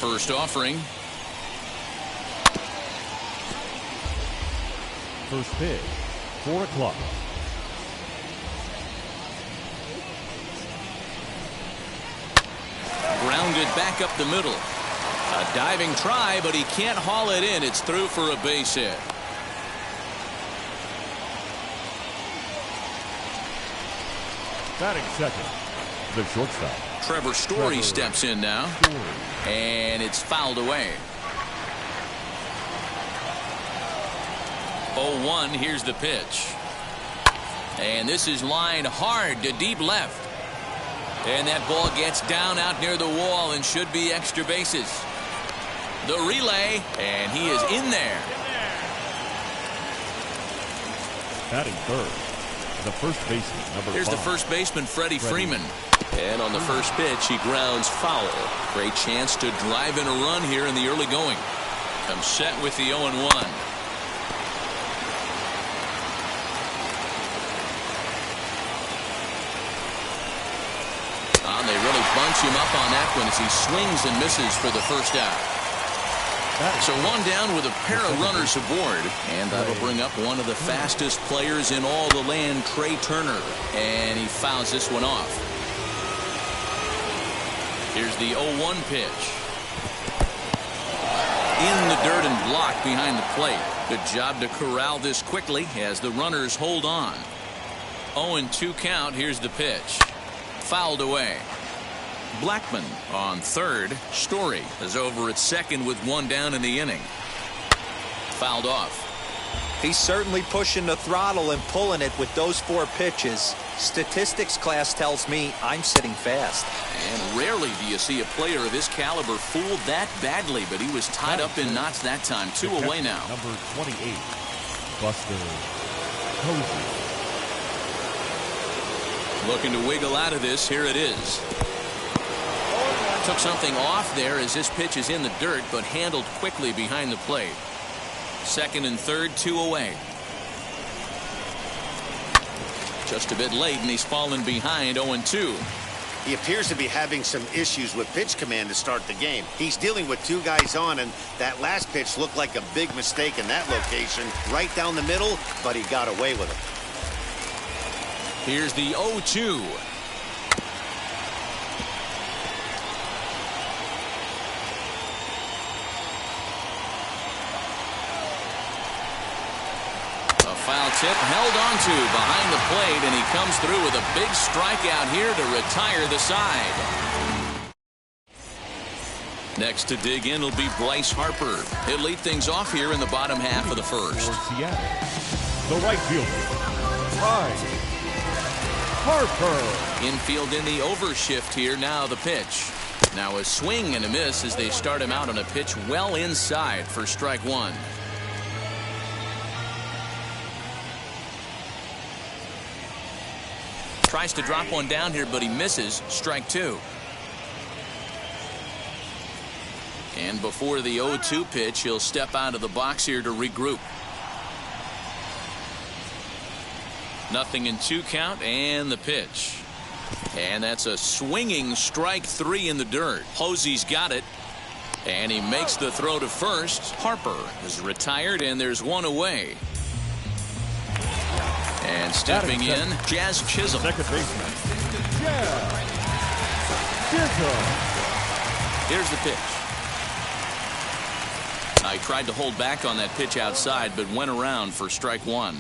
First offering. First pitch, 4 o'clock. Grounded back up the middle. A diving try, but he can't haul it in. It's through for a base hit. Batting second, the shortstop. Trevor Story steps in now. And it's fouled away. 0-1, here's the pitch. And this is lined hard to deep left. And that ball gets down out near the wall and should be extra bases. The relay, and he is in there. Batting third, the first baseman, number 5. Here's the first baseman, Freddie Freeman. And on the first pitch, he grounds foul. Great chance to drive in a run here in the early going. Comes set with the 0-1. They really bunch him up on that one as he swings and misses for the first out. So one down with a pair of runners aboard, and that'll bring up one of the fastest players in all the land, Trey Turner, and he fouls this one off. Here's the 0-1 pitch. In the dirt and blocked behind the plate. Good job to corral this quickly as the runners hold on. 0-2 count. Here's the pitch. Fouled away. Blackman on third. Story is over at second with one down in the inning. Fouled off. He's certainly pushing the throttle and pulling it with those 4 pitches. Statistics class tells me I'm sitting fast. And rarely do you see a player of his caliber fooled that badly, but he was tied up in knots that time. 2 away now. Number 28, Buster Posey. Looking to wiggle out of this. Here it is. Took something off there as this pitch is in the dirt, but handled quickly behind the plate. Second and third, 2 away. Just a bit late, and he's fallen behind. 0-2. He appears to be having some issues with pitch command to start the game. He's dealing with 2 guys on, and that last pitch looked like a big mistake in that location. Right down the middle, but he got away with it. Here's the 0-2. A foul tip held onto behind the plate, and he comes through with a big strikeout here to retire the side. Next to dig in will be Bryce Harper. He'll lead things off here in the bottom half of the first. For Seattle, the right fielder, Bryce Harper. Infield in the overshift here. Now the pitch. Now a swing and a miss as they start him out on a pitch well inside for strike 1. Tries to drop one down here, but he misses. Strike 2. And before the 0-2 pitch, he'll step out of the box here to regroup. 0-2 count, and the pitch. And that's a swinging strike 3 in the dirt. Posey's got it, and he makes the throw to first. Harper is retired, and there's one away. And stepping in, Jazz Chisholm. Second baseman, Jazz Chisholm. Here's the pitch. I tried to hold back on that pitch outside, but went around for strike 1.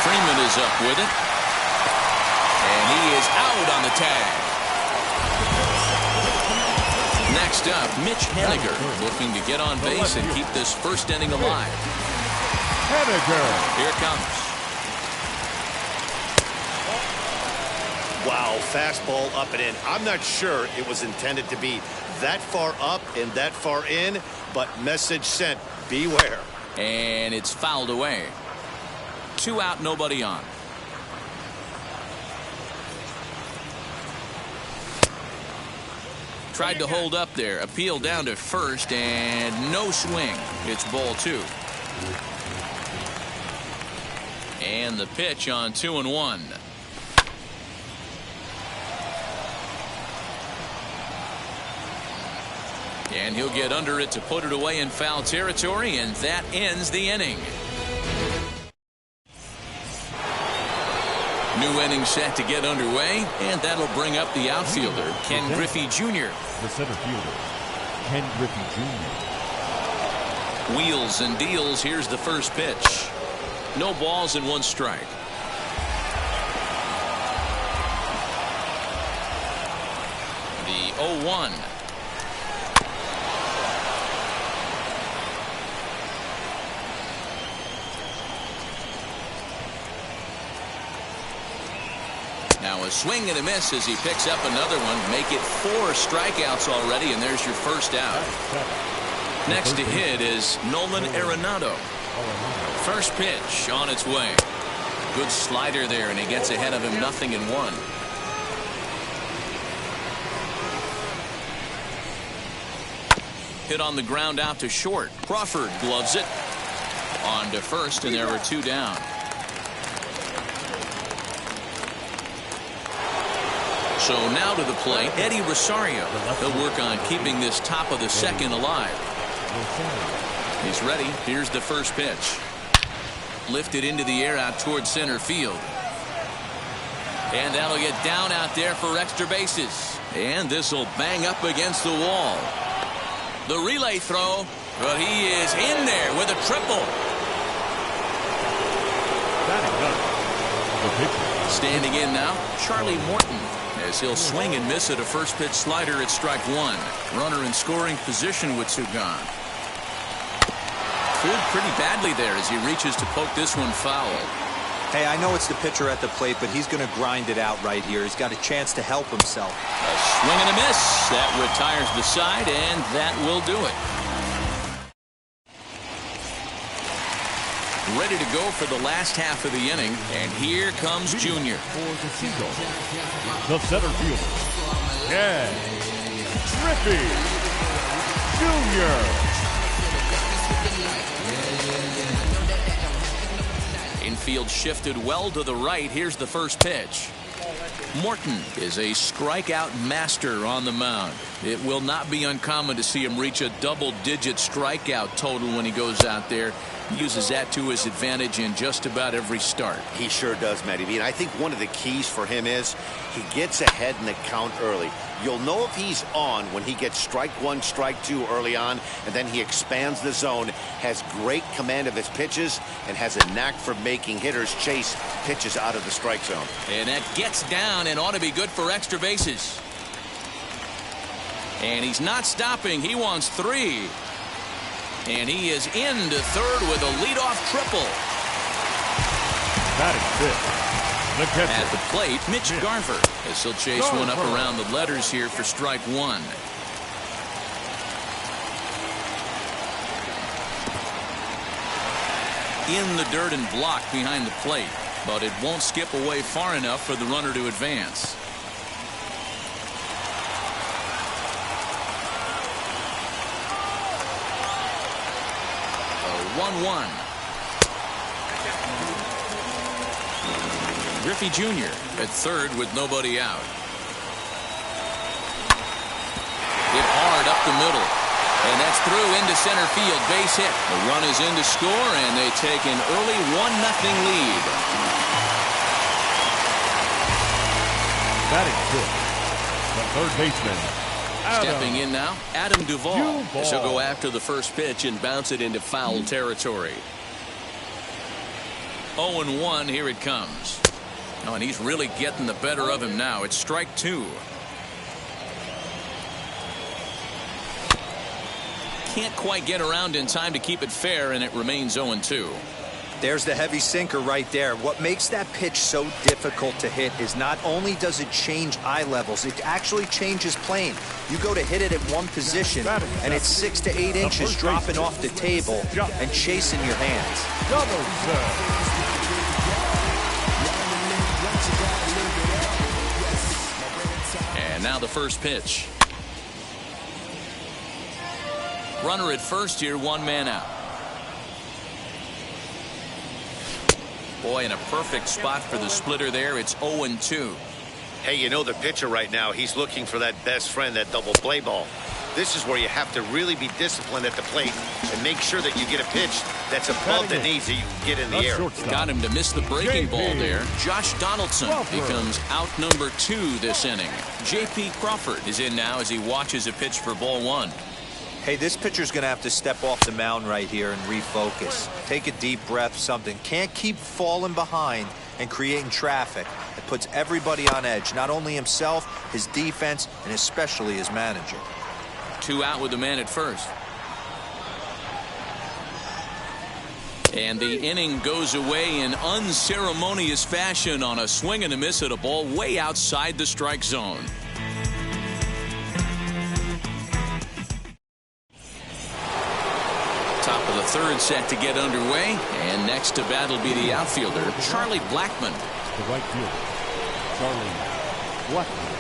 Freeman is up with it. And he is out on the tag. Next up, Mitch Haniger, looking to get on base and keep this first inning alive. Haniger. Here it comes. Wow, fastball up and in. I'm not sure it was intended to be that far up and that far in, but message sent, beware. And it's fouled away. 2 out, nobody on. Tried to hold up there. Appeal down to first, and no swing. It's ball 2. And the pitch on 2-1. And he'll get under it to put it away in foul territory, and that ends the inning. New inning set to get underway, and that'll bring up the outfielder, Ken Griffey Jr. The center fielder, Ken Griffey Jr. Wheels and deals. Here's the first pitch. No balls and one strike. The 0-1. Now a swing and a miss as he picks up another one. Make it 4 strikeouts already, and there's your first out. Next to hit is Nolan Arenado. First pitch on its way. Good slider there, and he gets ahead of him 0-1. Hit on the ground out to short. Crawford gloves it. On to first, and there are 2 down. So now to the plate, Eddie Rosario. He'll work on keeping this top of the second alive. He's ready. Here's the first pitch. Lifted into the air out towards center field. And that'll get down out there for extra bases. And this will bang up against the wall. The relay throw, but he is in there with a triple. Standing in now, Charlie Morton, as he'll swing and miss at a first pitch slider at strike 1. Runner in scoring position with 2 gone. Fooled pretty badly there as he reaches to poke this one foul. Hey, I know it's the pitcher at the plate, but he's going to grind it out right here. He's got a chance to help himself. A swing and a miss. That retires the side, and that will do it. Ready to go for the last half of the inning, and here comes Junior. The center fielder, Ken Griffey Jr. Infield shifted well to the right. Here's the first pitch. Morton is a strikeout master on the mound. It will not be uncommon to see him reach a double-digit strikeout total when he goes out there. He uses that to his advantage in just about every start. He sure does, Matty B. And I think one of the keys for him is he gets ahead in the count early. You'll know if he's on when he gets strike 1, strike 2 early on, and then he expands the zone, has great command of his pitches, and has a knack for making hitters chase pitches out of the strike zone. And that gets down and ought to be good for extra bases. And he's not stopping. He wants 3. And he is into third with a leadoff triple. Batting fifth. At the plate, Mitch Garver, as he'll chase one up around the letters here for strike 1. In the dirt and blocked behind the plate, but it won't skip away far enough for the runner to advance. A 1-1. Griffey Jr. at third with nobody out. Hit hard up the middle. And that's through into center field. Base hit. The run is in to score, and they take an early 1-0 lead. Batting fifth, the third baseman, Stepping in now, Adam Duvall. As he'll go after the first pitch and bounce it into foul territory. 0-1, here it comes. Oh, and he's really getting the better of him now. It's strike 2. Can't quite get around in time to keep it fair, and it remains 0-2. There's the heavy sinker right there. What makes that pitch so difficult to hit is not only does it change eye levels, it actually changes plane. You go to hit it at one position, and it's 6 to 8 inches dropping off the table and chasing your hands. And now the first pitch. Runner at first here, 1 man out. Boy, in a perfect spot for the splitter there. It's 0-2. Hey, you know the pitcher right now, he's looking for that best friend, that double play ball. This is where you have to really be disciplined at the plate and make sure that you get a pitch that's above the knees that you can get in the air. Got him to miss the breaking ball there. Josh Donaldson becomes out number 2 this inning. J.P. Crawford is in now as he watches a pitch for ball 1. Hey, this pitcher's going to have to step off the mound right here and refocus. Take a deep breath, something. Can't keep falling behind and creating traffic. It puts everybody on edge, not only himself, his defense, and especially his manager. 2 out with the man at first. And the inning goes away in unceremonious fashion on a swing and a miss at a ball way outside the strike zone. Top of the 3rd set to get underway, and next to bat will be the outfielder Charlie Blackmon. The right fielder, Charlie Blackmon.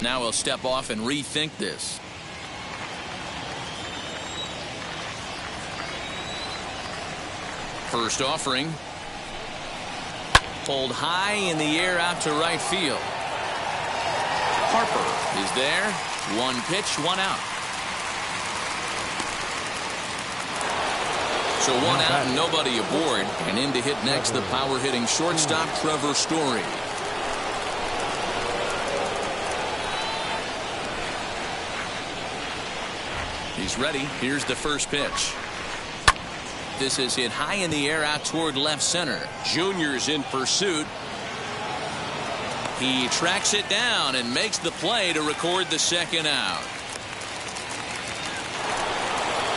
Now he'll step off and rethink this. First offering. Pulled high in the air out to right field. Harper is there. 1 pitch, 1 out. So 1 out and nobody aboard. And in to hit next, the power hitting shortstop Trevor Story. He's ready. Here's the first pitch. This is hit high in the air out toward left center. Junior's in pursuit. He tracks it down and makes the play to record the 2nd out.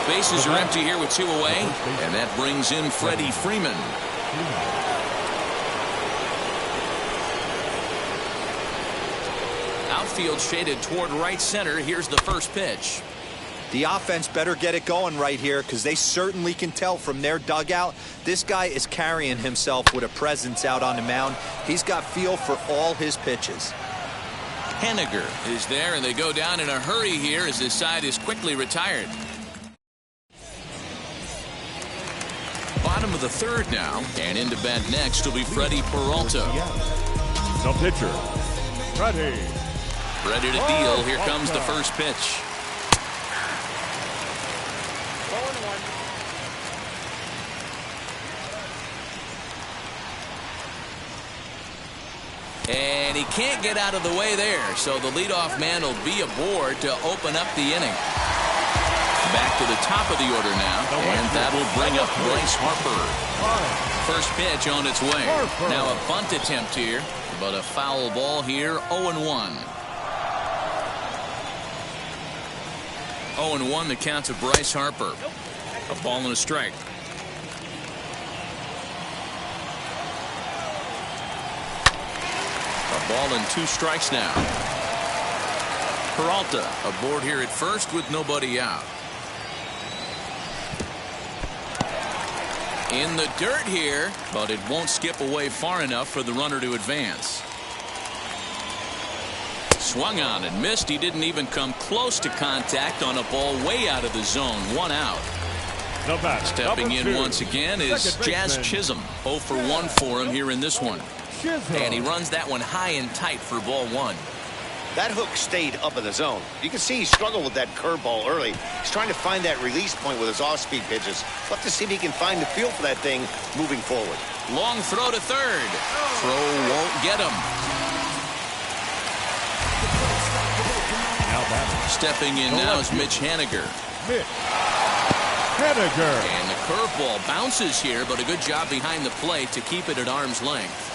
Bases are empty here with 2 away, and that brings in Freddie Freeman. Outfield shaded toward right center. Here's the first pitch. The offense better get it going right here because they certainly can tell from their dugout this guy is carrying himself with a presence out on the mound. He's got feel for all his pitches. Henniger is there, and they go down in a hurry here as this side is quickly retired. Bottom of the 3rd now, and into bat next will be Freddie Peralta. The pitcher, Freddie. Ready to deal. Here comes the first pitch. And he can't get out of the way there, so the leadoff man will be aboard to open up the inning. Back to the top of the order now, and that'll bring up Bryce Harper. First pitch on its way. Now a bunt attempt here, but a foul ball here, 0-1. 0-1 the count to Bryce Harper. A ball and a strike. A ball and 2 strikes now. Peralta aboard here at first with nobody out. In the dirt here, but it won't skip away far enough for the runner to advance. Swung on and missed. He didn't even come close to contact on a ball way out of the zone. 1 out. Stepping in once again is Jazz Chisholm. 0 for 1 for him here in this one. And he runs that one high and tight for ball 1. That hook stayed up in the zone. You can see he struggled with that curveball early. He's trying to find that release point with his off-speed pitches. We'll have to see if he can find the feel for that thing moving forward. Long throw to third. Throw won't get him. Stepping in now is Mitch Henniger. And the curveball bounces here, but a good job behind the plate to keep it at arm's length.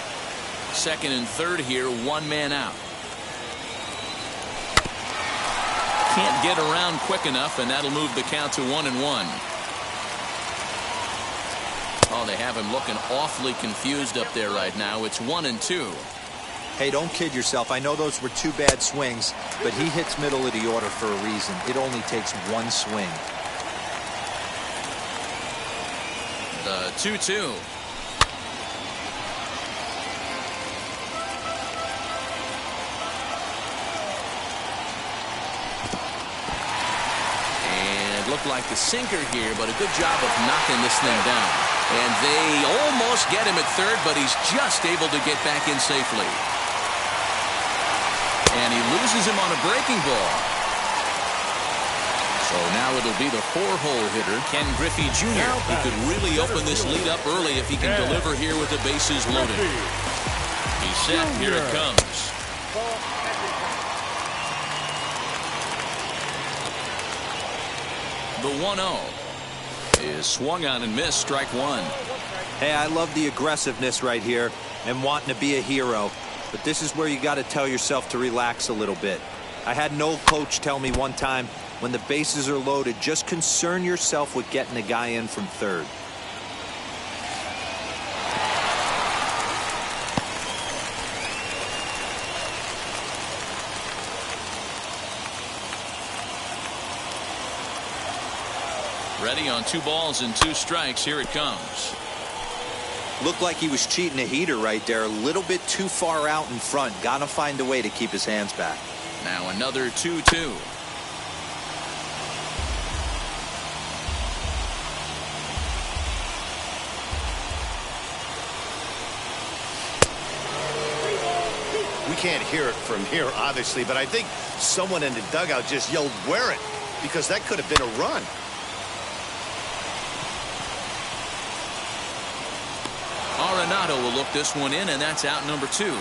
2nd and 3rd here, 1 man out. Can't get around quick enough, and that'll move the count to 1-1. Oh, they have him looking awfully confused up there right now. It's 1-2. Hey, don't kid yourself. I know those were 2 bad swings, but he hits middle of the order for a reason. It only takes 1 swing. The 2-2. And looked like the sinker here, but a good job of knocking this thing down. And they almost get him at third, but he's just able to get back in safely. And he loses him on a breaking ball. So now it'll be the 4-hole hitter, Ken Griffey Jr. He could really open this lead up early if he can deliver here with the bases loaded. He's set. Here it comes. The 1-0 is swung on and missed. Strike one. Hey, I love the aggressiveness right here and wanting to be a hero. But this is where you got to tell yourself to relax a little bit. I had an old coach tell me one time, when the bases are loaded, just concern yourself with getting the guy in from third. Ready on 2 balls and 2 strikes. Here it comes. Looked like he was cheating a heater right there. A little bit too far out in front. Got to find a way to keep his hands back. Now another 2-2. We can't hear it from here, obviously, but I think someone in the dugout just yelled, "Wear it," because that could have been a run. Arenado will look this one in, and that's out number 2.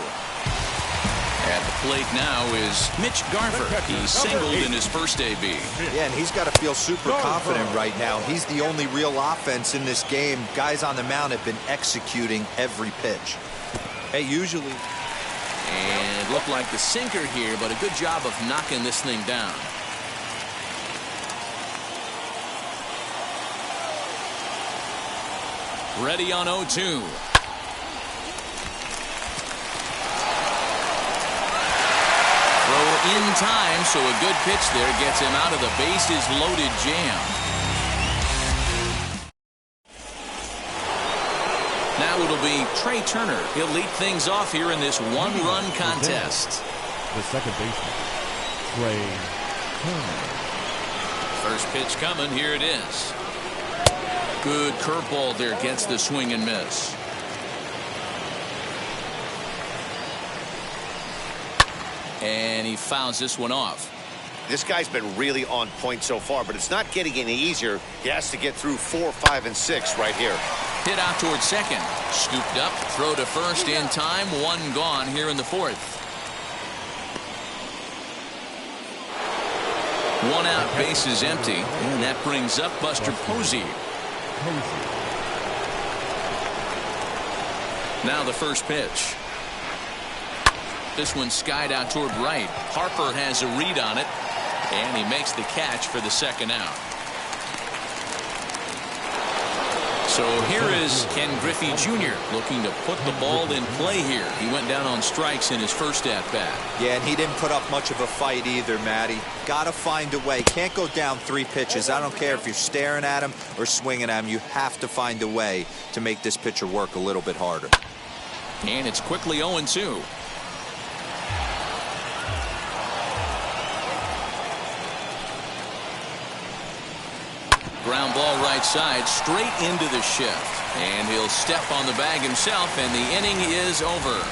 At the plate now is Mitch Garver. He singled in his first AB. Yeah, and he's got to feel super confident right now. He's the only real offense in this game. Guys on the mound have been executing every pitch. Hey, usually. And it looked like the sinker here, but a good job of knocking this thing down. Ready on 0-2. In time, so a good pitch there gets him out of the bases loaded jam. Now it'll be Trey Turner. He'll lead things off here in this 1-run contest. The second baseman, Trey Turner. First pitch coming. Here it is. Good curveball there, gets the swing and miss. And he fouls this one off. This guy's been really on point so far, but it's not getting any easier. He has to get through 4, 5, and 6 right here. Hit out towards second. Scooped up, throw to first in time. 1 gone here in the 4th. 1 out, base is empty. And that brings up Buster Posey. Now the first pitch. This one skied out toward right. Harper has a read on it, and he makes the catch for the second out. So here is Ken Griffey Jr. looking to put the ball in play here. He went down on strikes in his first at-bat. Yeah, and he didn't put up much of a fight either, Matty. Got to find a way. Can't go down 3 pitches. I don't care if you're staring at him or swinging at him. You have to find a way to make this pitcher work a little bit harder. And it's quickly 0-2. Ground ball right side, straight into the shift. And he'll step on the bag himself, and the inning is over.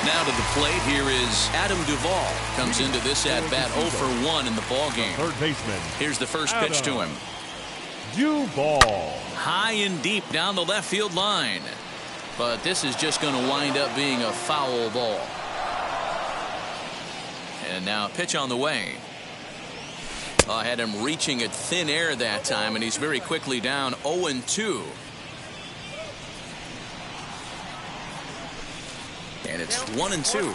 Now to the plate, here is Adam Duvall. Comes into this at-bat 0 for 1 in the ballgame. Third baseman. Here's the first pitch to him. Duvall. High and deep down the left field line. But this is just going to wind up being a foul ball. And now a pitch on the way. I had him reaching at thin air that time, and he's very quickly down 0-2. And it's 1-2.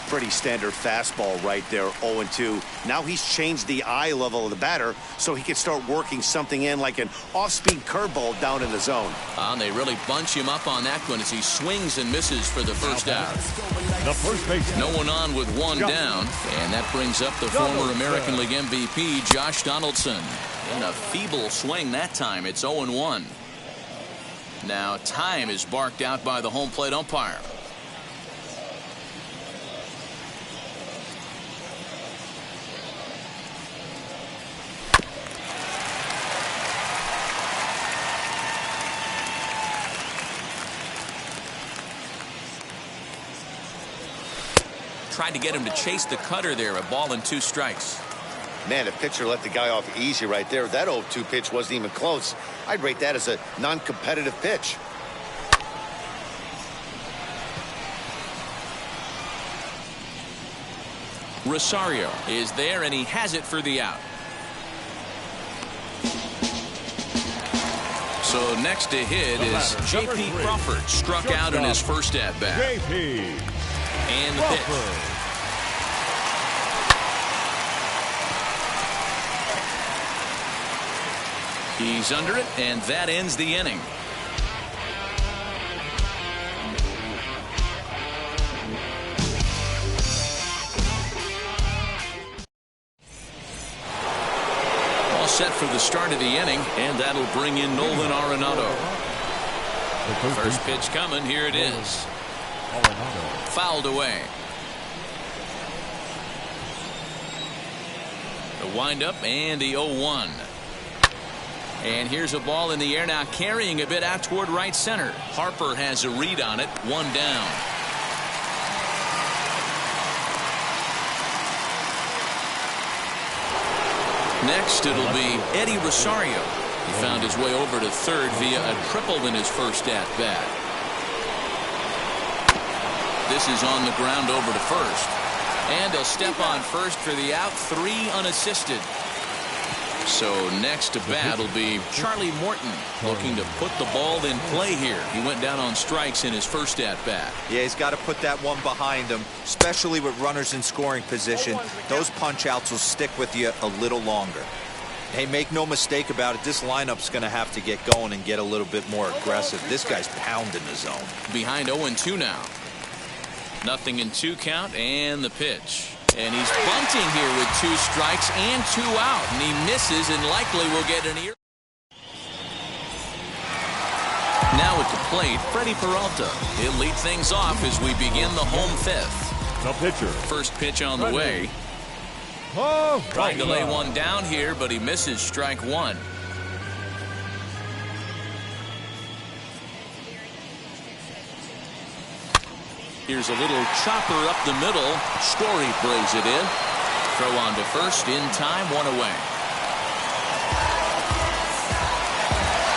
Pretty standard fastball right there, 0-2. Now he's changed the eye level of the batter so he can start working something in like an off-speed curveball down in the zone. And they really bunch him up on that one as he swings and misses for the first out. The first baseman. No one on with 1 down, and that brings up the former American League MVP, Josh Donaldson. In a feeble swing that time, it's 0-1. Now time is barked out by the home plate umpire. tried to get him to chase the cutter there. A ball and 2 strikes. Man, the pitcher let the guy off easy right there. That 0-2 pitch wasn't even close. I'd rate that as a non-competitive pitch. Rosario is there, and he has it for the out. So next to hit is J.P. Crawford, struck out in his first at-bat. J.P. And the pitch. He's under it, and that ends the inning. Set for the start of the inning, and that'll bring in Nolan Arenado. First pitch coming. Here it is. Fouled away. The windup and the 0-1. And here's a ball in the air now, carrying a bit out toward right center. Harper has a read on it. 1 down. Next, it'll be Eddie Rosario. He found his way over to third via a triple in his first at-bat. This is on the ground over to first. And he'll step on first for the out. 3 unassisted. So next to bat will be Charlie Morton, looking to put the ball in play here. He went down on strikes in his first at-bat. Yeah, he's got to put that one behind him, especially with runners in scoring position. Those punch-outs will stick with you a little longer. Hey, make no mistake about it, this lineup's going to have to get going and get a little bit more aggressive. This guy's pounding the zone. Behind 0-2 now. 0-2 count, and the pitch. And he's bunting here with 2 strikes and 2 out. And he misses and likely will get an ear. Now at the plate, Freddie Peralta. He'll lead things off as we begin the home 5th. The pitcher. First pitch on the way. Trying to lay one down here, but he misses strike 1. Here's a little chopper up the middle. Story brings it in. Throw on to first in time, 1 away.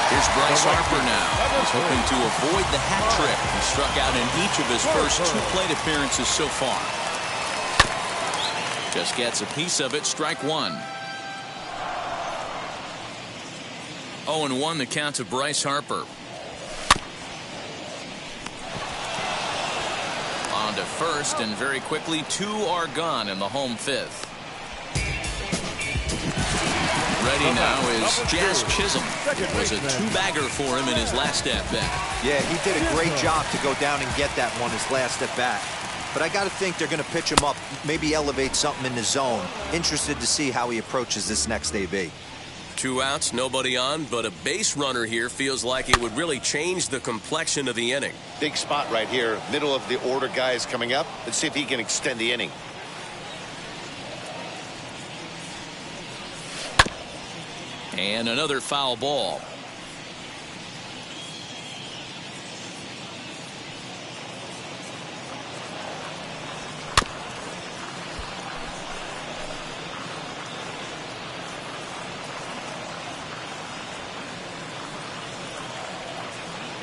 Here's Bryce Harper now. He's hoping to avoid the hat trick. He struck out in each of his first 2 plate appearances so far. Just gets a piece of it, strike 1. 0-1 the count to Bryce Harper. On to first, and very quickly 2 are gone in the home 5th. Ready now is Jazz Chisholm. It was a 2-bagger for him in his last at-bat. Yeah, he did a great job to go down and get that one his last at-bat. But I got to think they're going to pitch him up, maybe elevate something in the zone. Interested to see how he approaches this next AB. 2 outs, nobody on, but a base runner here feels like it would really change the complexion of the inning. Big spot right here. Middle of the order guy is coming up. Let's see if he can extend the inning. And another foul ball.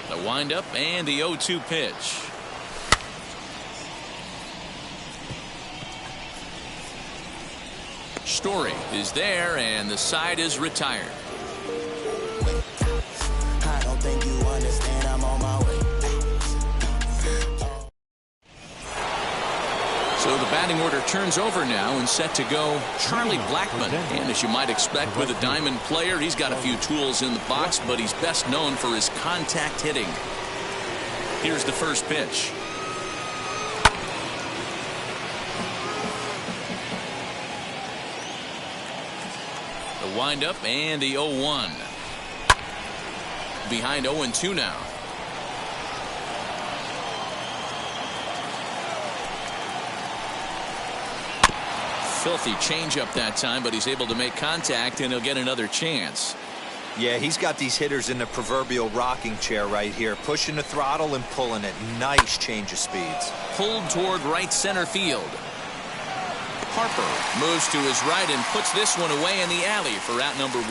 The windup and the 0-2 pitch. Story is there, and the side is retired. I don't think you understand, I'm on my way. So the batting order turns over now and set to go Charlie Blackmon. And as you might expect with a diamond player, he's got a few tools in the box, but he's best known for his contact hitting. Here's the first pitch. The windup and the 0-1. Behind 0-2 now. Filthy changeup that time, but he's able to make contact, and he'll get another chance. Yeah, he's got these hitters in the proverbial rocking chair right here, pushing the throttle and pulling it. Nice change of speeds. Pulled toward right center field. Harper moves to his right and puts this one away in the alley for out number 1.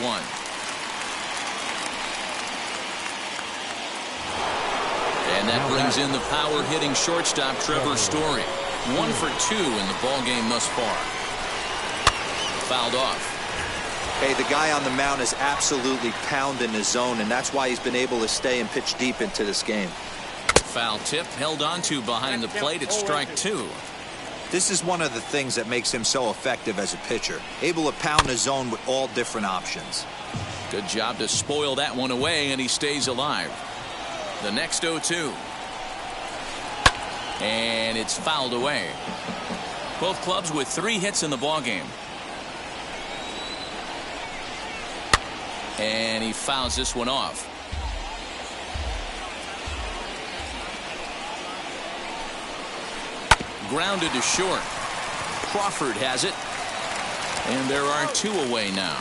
And that brings in the power-hitting shortstop Trevor Story. 1 for 2 in the ballgame thus far. Fouled off. Hey, the guy on the mound is absolutely pounding his zone, and that's why he's been able to stay and pitch deep into this game. Foul tip held onto behind the plate at strike 2. This is one of the things that makes him so effective as a pitcher, able to pound his zone with all different options. Good job to spoil that one away, and he stays alive. The next 0-2. And it's fouled away. Both clubs with 3 hits in the ballgame. And he fouls this one off. Grounded to short. Crawford has it. And there are 2 away now.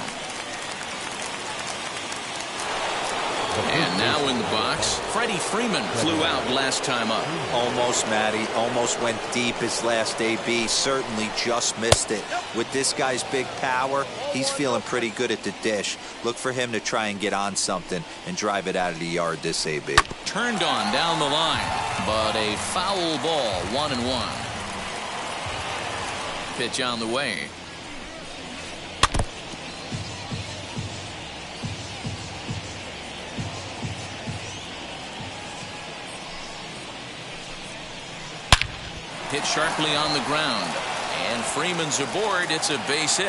And now in the box, Freddie Freeman flew out last time up. Almost, Matty. Almost went deep his last AB. Certainly just missed it. With this guy's big power, he's feeling pretty good at the dish. Look for him to try and get on something and drive it out of the yard this AB. Turned on down the line, but a foul ball, 1-1. Pitch on the way. Hit sharply on the ground, and Freeman's aboard. It's a base hit.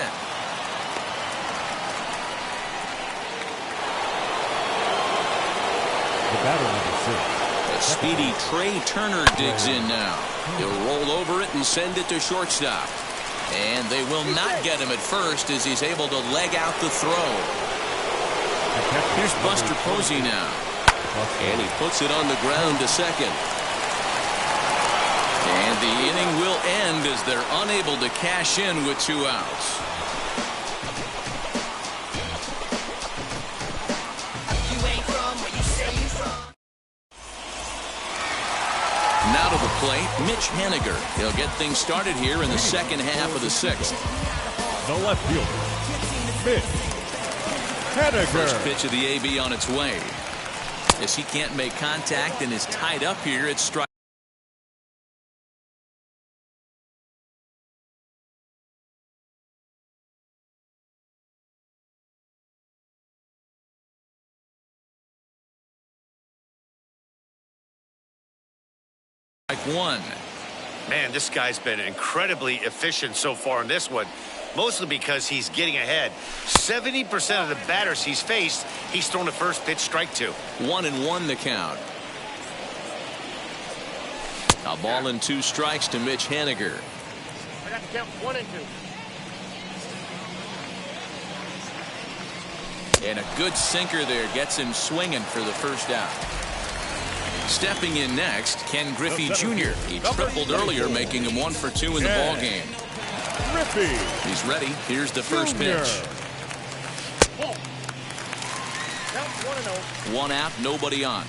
The batter number 6. A speedy Trey Turner digs in now. He'll roll over it and send it to shortstop. And they will not get him at first as he's able to leg out the throw. Here's Buster Posey now. And he puts it on the ground to second. And the inning will end as they're unable to cash in with 2 outs. Now to the plate, Mitch Haniger. He'll get things started here in the second half of the 6th. The left fielder, Mitch Haniger. First pitch of the AB on its way. As he can't make contact and is tied up here, it's strike. Strike 1. Man, this guy's been incredibly efficient so far in this one, mostly because he's getting ahead. 70% of the batters he's faced, he's thrown a first pitch strike to. 1-1 the count. A ball and 2 strikes to Mitch Haniger. I got to count 1 and 2. And a good sinker there gets him swinging for the first out. Stepping in next, Ken Griffey Jr. He tripled earlier, making him 1 for 2 in the ball game. Griffey. He's ready. Here's the first pitch. Count 1-0. 1 out, nobody on.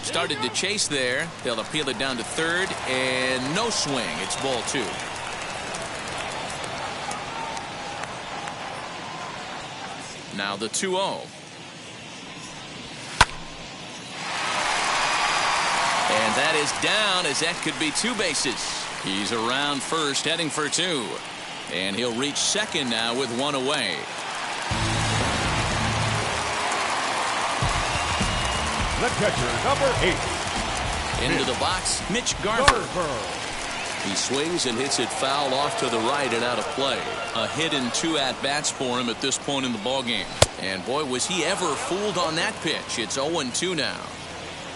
Started to chase there. They'll appeal it down to third, and no swing. It's ball 2. Now the 2-0. And that is down, as that could be 2 bases. He's around first, heading for 2. And he'll reach second now with 1 away. The catcher, number 8. Into the box, Mitch Garver. He swings and hits it foul off to the right and out of play. A hit and 2 at-bats for him at this point in the ballgame. And boy, was he ever fooled on that pitch. It's 0-2 now.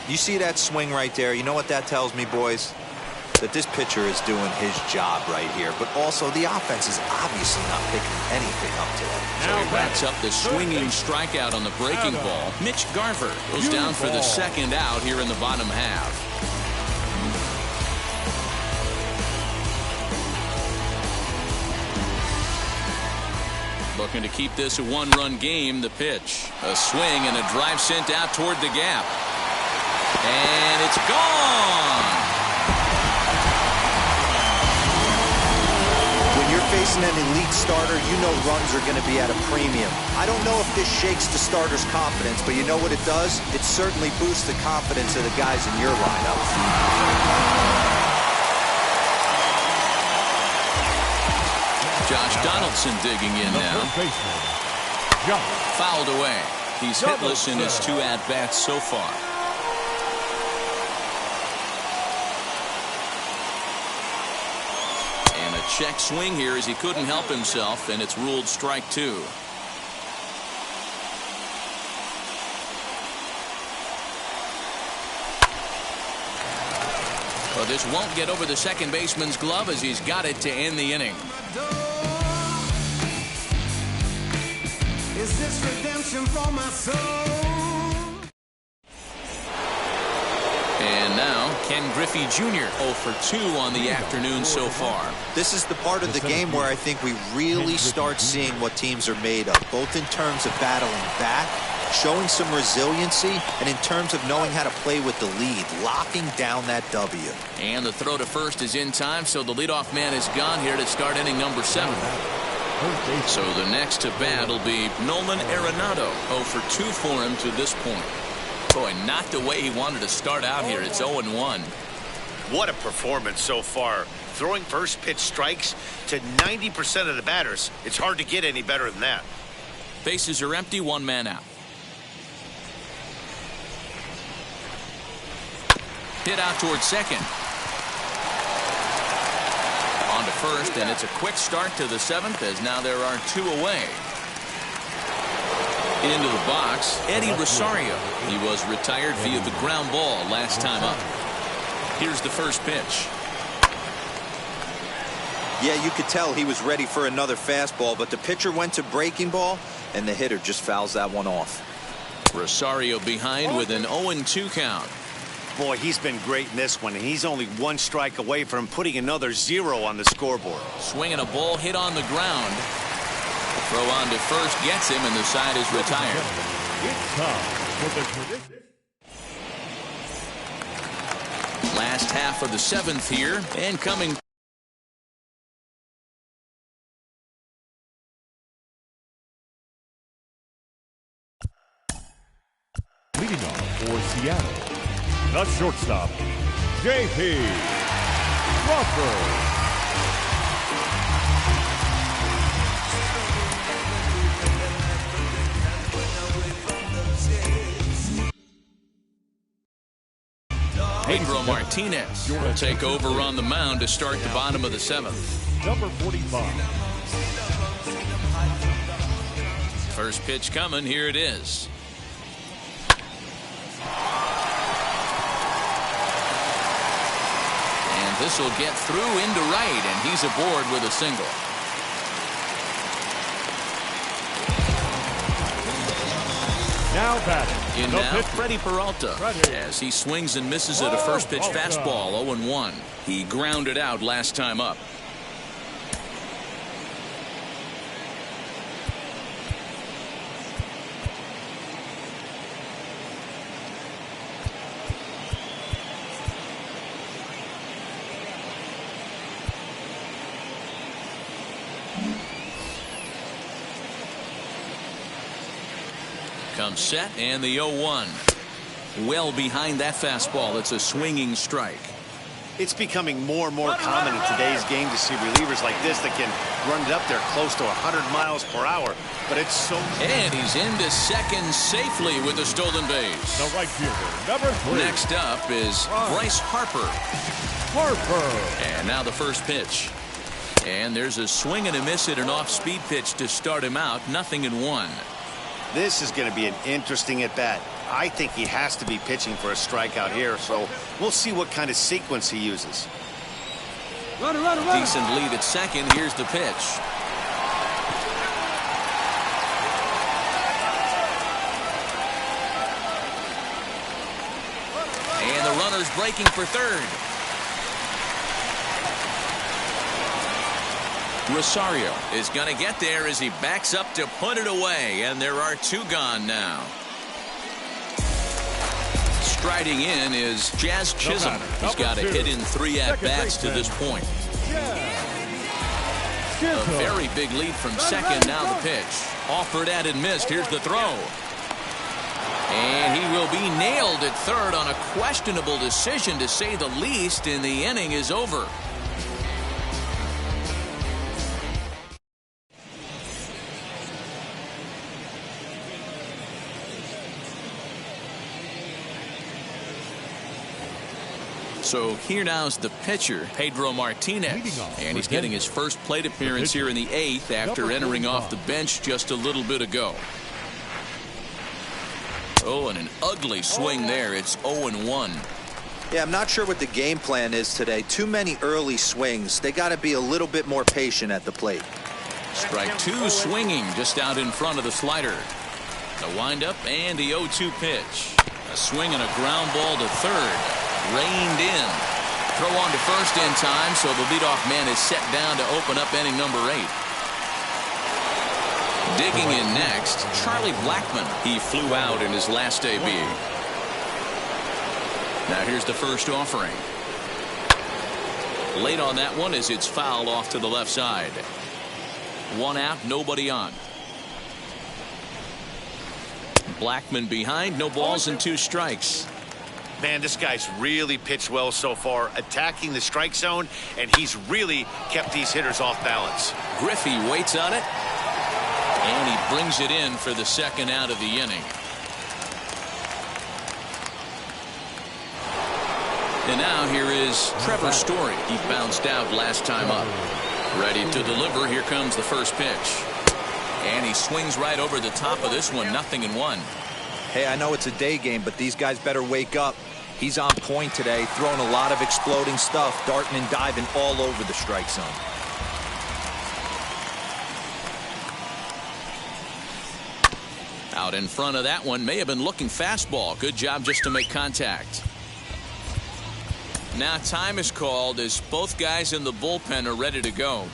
You see that swing right there? You know what that tells me, boys? That this pitcher is doing his job right here. But also, the offense is obviously not picking anything up today. So he backs up the swinging strikeout on the breaking ball. Mitch Garver goes down for the second out here in the bottom half. Looking to keep this a 1-run game. The pitch, a swing, and a drive sent out toward the gap. And it's gone. When you're facing an elite starter, you know runs are going to be at a premium. I don't know if this shakes the starter's confidence, but you know what it does? It certainly boosts the confidence of the guys in your lineup. Josh Donaldson digging in now. Fouled away. He's hitless in his 2 at-bats so far. And a check swing here as he couldn't help himself, and it's ruled strike 2. Well, this won't get over the second baseman's glove as he's got it to end the inning. Is this redemption for my soul? And now Ken Griffey Jr. 0 for 2 on the afternoon so far. This is the part of the game where I think we really start seeing what teams are made of, both in terms of battling back, showing some resiliency, and in terms of knowing how to play with the lead, locking down that W. And the throw to first is in time, so the leadoff man is gone here to start inning number 7. So the next to bat will be Nolan Arenado. 0 for 2 for him to this point. Boy, not the way he wanted to start out here. It's 0-1. What a performance so far. Throwing first pitch strikes to 90% of the batters. It's hard to get any better than that. Bases are empty, 1 man out. Hit out towards second. On to first, and it's a quick start to the 7th as now there are 2 away. Into the box, Eddie Rosario. He was retired via the ground ball last time up. Here's the first pitch. Yeah, you could tell he was ready for another fastball, but the pitcher went to breaking ball, and the hitter just fouls that one off. Rosario behind with an 0-2 count. Boy, he's been great in this one, and he's only 1 strike away from putting another 0 on the scoreboard. Swinging a ball hit on the ground. Throw on to first gets him, and the side is retired. It's time for the tradition. Last half of the 7th here, and coming. Leading off for Seattle, the shortstop, J.P. Crawford. Pedro Martinez will take over on the mound to start the bottom of the 7th. Number 45. First pitch coming. Here it is. And this will get through into right, and he's aboard with a single. Now batting. In now, Freddie Peralta, as he swings and misses at a first pitch fastball. 0-1. He grounded out last time up. Comes set, and the 0-1. Well behind that fastball. It's a swinging strike. It's becoming more and more common in today's game to see relievers like this that can run it up there close to 100 miles per hour. But it's so... And he's into second safely with the stolen base. The right fielder, number 3. Next up is Bryce Harper. And now the first pitch. And there's a swing and a miss at an off-speed pitch to start him out. 0-1. This is going to be an interesting at-bat. I think he has to be pitching for a strikeout here, so we'll see what kind of sequence he uses. Decent lead at second. Here's the pitch. And the runner's breaking for third. Rosario is going to get there as he backs up to put it away, and there are 2 gone now. Striding in is Jazz Chisholm. He's got a hit in 3 at-bats to this point. A very big lead from second. Now the pitch. Offered at and missed. Here's the throw. And he will be nailed at third on a questionable decision, to say the least, and the inning is over. So here now's the pitcher, Pedro Martinez, and he's getting his first plate appearance here in the 8th after entering off the bench just a little bit ago. Oh, and an ugly swing there. It's 0-1. Yeah, I'm not sure what the game plan is today. Too many early swings. They got to be a little bit more patient at the plate. Strike 2 swinging just out in front of the slider. The windup and the 0-2 pitch. A swing and a ground ball to third. Reined in. Throw on to first in time, so the leadoff man is set down to open up inning number 8. Digging in next, Charlie Blackmon. He flew out in his last debut. Now here's the first offering. Late on that one as it's fouled off to the left side. 1 out, nobody on. Blackmon behind, no balls and 2 strikes. Man, this guy's really pitched well so far, attacking the strike zone, and he's really kept these hitters off balance. Griffey waits on it, and he brings it in for the second out of the inning. And now here is Trevor Story. He bounced out last time up. Ready to deliver. Here comes the first pitch. And he swings right over the top of this one. 0-1. Hey, I know it's a day game, but these guys better wake up. He's on point today, throwing a lot of exploding stuff, darting and diving all over the strike zone. Out in front of that one, may have been looking fastball. Good job just to make contact. Now time is called as both guys in the bullpen are ready to go.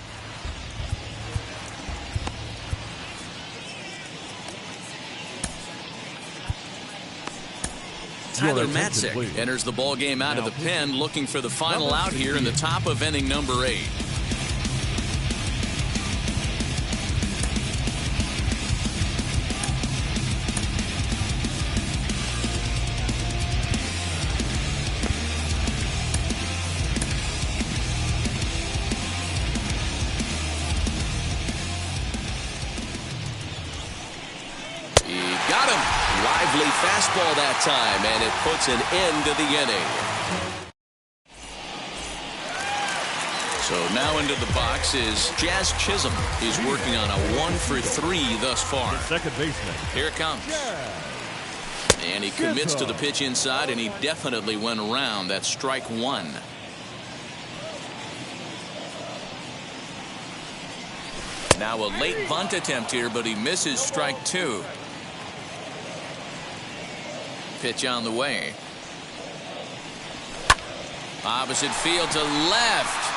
Tyler Matzik enters the ball game out of the pen, looking for the final out here in the top of inning number 8. Fastball that time, and it puts an end to the inning. So now into the box is Jazz Chisholm. He's working on a 1-for-3 thus far. Second baseman. Here it comes. And he commits to the pitch inside, and he definitely went around. That's strike 1. Now a late bunt attempt here, but he misses strike 2. Pitch on the way. Opposite field to left.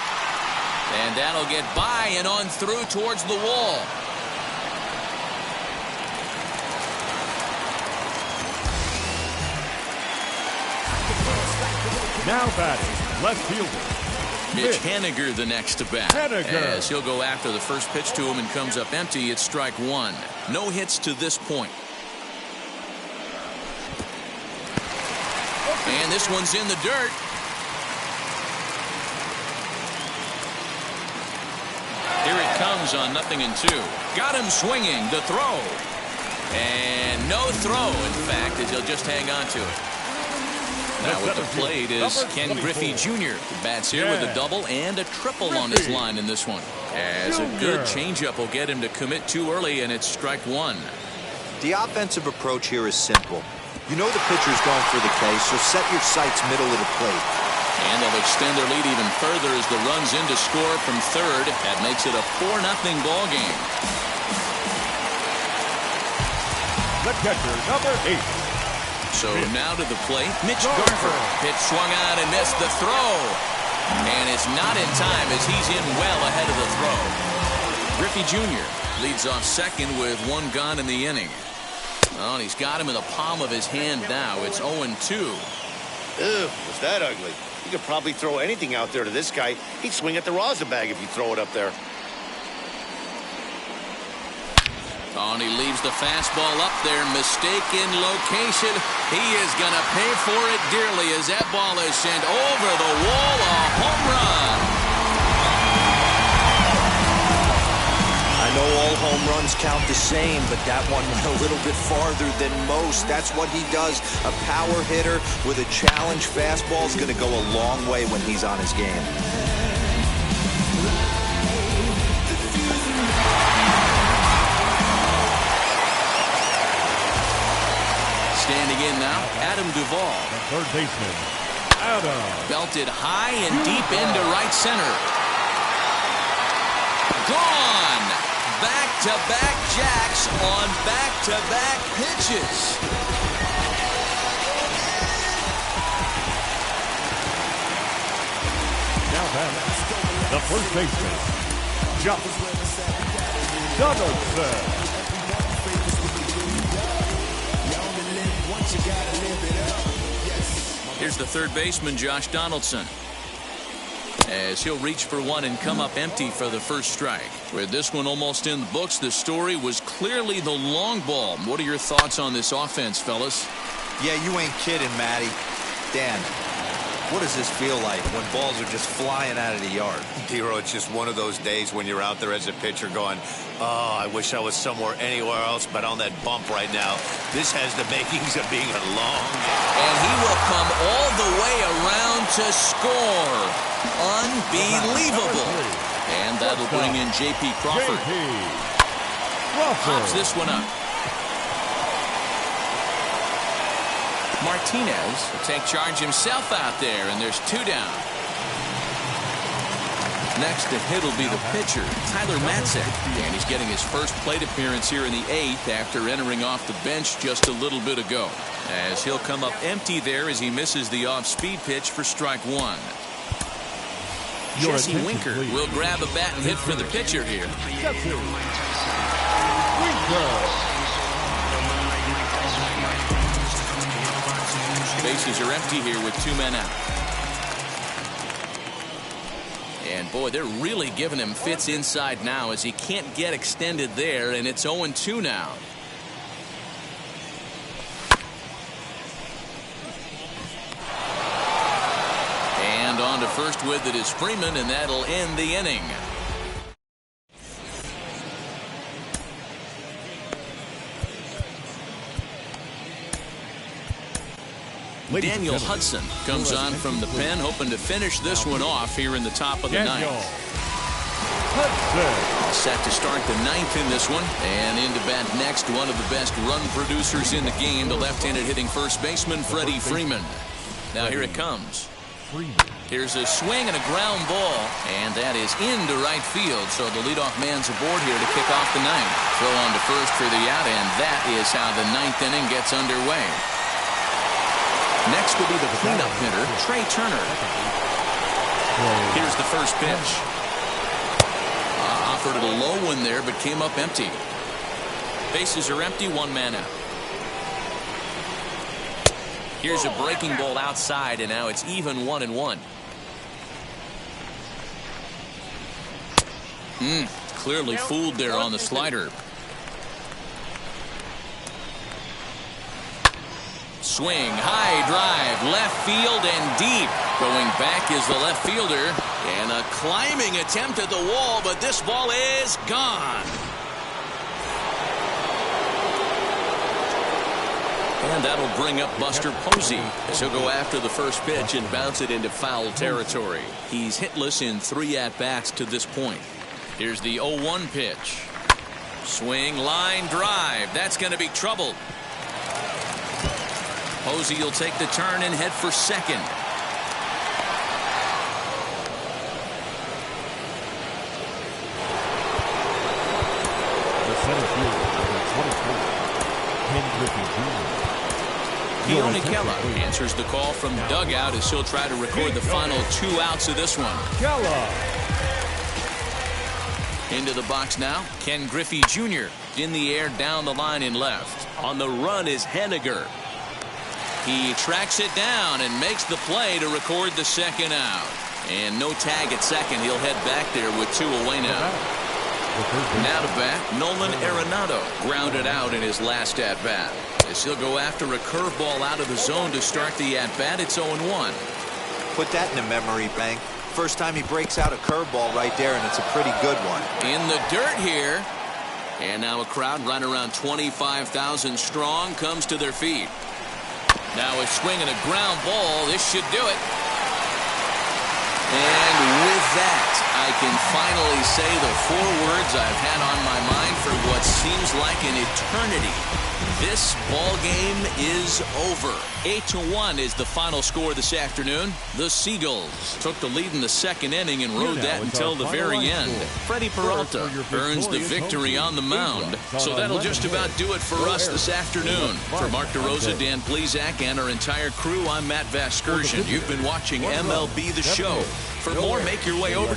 And that'll get by and on through towards the wall. Now batting, left fielder Mitch Haniger the next to bat. As he'll go after the first pitch to him and comes up empty. It's strike 1. No hits to this point. And this one's in the dirt. Here it comes on 0-2. Got him swinging. The throw. And no throw, in fact, as he'll just hang on to it. Now with the plate is Ken Griffey Jr. The bats here with a double and a triple on his line in this one. As a good changeup will get him to commit too early, and it's strike 1. The offensive approach here is simple. You know the pitcher's going for the K, so set your sights middle of the plate. And they'll extend their lead even further as the run's in to score from third. That makes it a 4-0 ball game. The catcher, number 8. So now to the plate, Mitch Garver. Pitch swung on and missed the throw. And it's not in time as he's in well ahead of the throw. Griffey Jr. leads off second with 1 gone in the inning. Oh, and he's got him in the palm of his hand now. It's 0-2. Ew, was that ugly? You could probably throw anything out there to this guy. He'd swing at the rosin bag if you throw it up there. Oh, and he leaves the fastball up there. Mistaken location. He is going to pay for it dearly as that ball is sent over the wall. A home run. I know all home runs count the same, but that one went a little bit farther than most. That's what he does. A power hitter with a challenge fastball is going to go a long way when he's on his game. Standing in now, Adam Duvall. The third baseman, Adam. Belted high and deep into right center. Gone! Back-to-back jacks on back-to-back pitches. Now that's the first baseman, Josh Donaldson. Here's the third baseman, Josh Donaldson, as he'll reach for one and come up empty for the first strike. With this one almost in the books, the story was clearly the long ball. What are your thoughts on this offense, fellas? Yeah, you ain't kidding, Matty. Dan, what does this feel like when balls are just flying out of the yard? Dero, it's just one of those days when you're out there as a pitcher going, oh, I wish I was somewhere anywhere else but on that bump right now. This has the makings of being a long game. And he will come all the way around to score. Unbelievable. And that'll bring in J.P. Crawford. Pops this one up. Martinez will take charge himself out there, and there's two down. Next to hit will be the pitcher, Tyler Matzek. And he's getting his first plate appearance here in the 8th after entering off the bench just a little bit ago. As he'll come up empty there as he misses the off-speed pitch for strike one. Jesse Winker will grab a bat and hit for the pitcher here. Bases are empty here with two men out. And boy, they're really giving him fits inside now as he can't get extended there, and it's 0-2 now. And on to first with it is Freeman, and that'll end the inning. Daniel Hudson comes on from the pen, hoping to finish this one off here in the top of the ninth. All set to start the ninth in this one. And into bat next, one of the best run producers in the game, the left-handed hitting first baseman, Freddie Freeman. Now here it comes. Here's a swing and a ground ball, and that is into right field. So the leadoff man's aboard here to kick off the ninth. Throw on to first for the out, and that is how the ninth inning gets underway. Next will be the cleanup hitter, Trey Turner. Here's the first pitch. Offered it a low one there, but came up empty. Bases are empty, one man out. Here's a breaking ball outside, and now it's even 1-1. Clearly fooled there on the slider. Swing, high drive, left field and deep. Going back is the left fielder. And a climbing attempt at the wall, but this ball is gone. And that'll bring up Buster Posey as he'll go after the first pitch and bounce it into foul territory. He's hitless in 3 at-bats to this point. Here's the 0-1 pitch. Swing, line drive. That's going to be trouble. Posey will take the turn and head for second. The center fielder, number 24, Ken Griffey Jr. Keone Kela answers the call from the dugout as he'll try to record the final 2 outs of this one. Into the box now, Ken Griffey Jr. In the air, down the line and left. On the run is Henniger. He tracks it down and makes the play to record the second out. And no tag at second. He'll head back there with 2 away now. Now to bat, Nolan Arenado grounded out in his last at-bat. As he'll go after a curveball out of the zone to start the at-bat, it's 0-1. Put that in a memory bank. First time he breaks out a curveball right there, and it's a pretty good one. In the dirt here. And now a crowd right around 25,000 strong comes to their feet. Now a swing and a ground ball. This should do it. And with that, I can finally say the 4 words I've had on my mind for what seems like an eternity. This ball game is over. 8-1 is the final score this afternoon. The Seagulls took the lead in the second inning and rode that until the very end. Freddie Peralta earns the victory on the mound. So that'll just about do it for us this afternoon. For Mark DeRosa, Dan Plesac, and our entire crew, I'm Matt Vasgersian. You've been watching MLB The Show. For more, make your way over to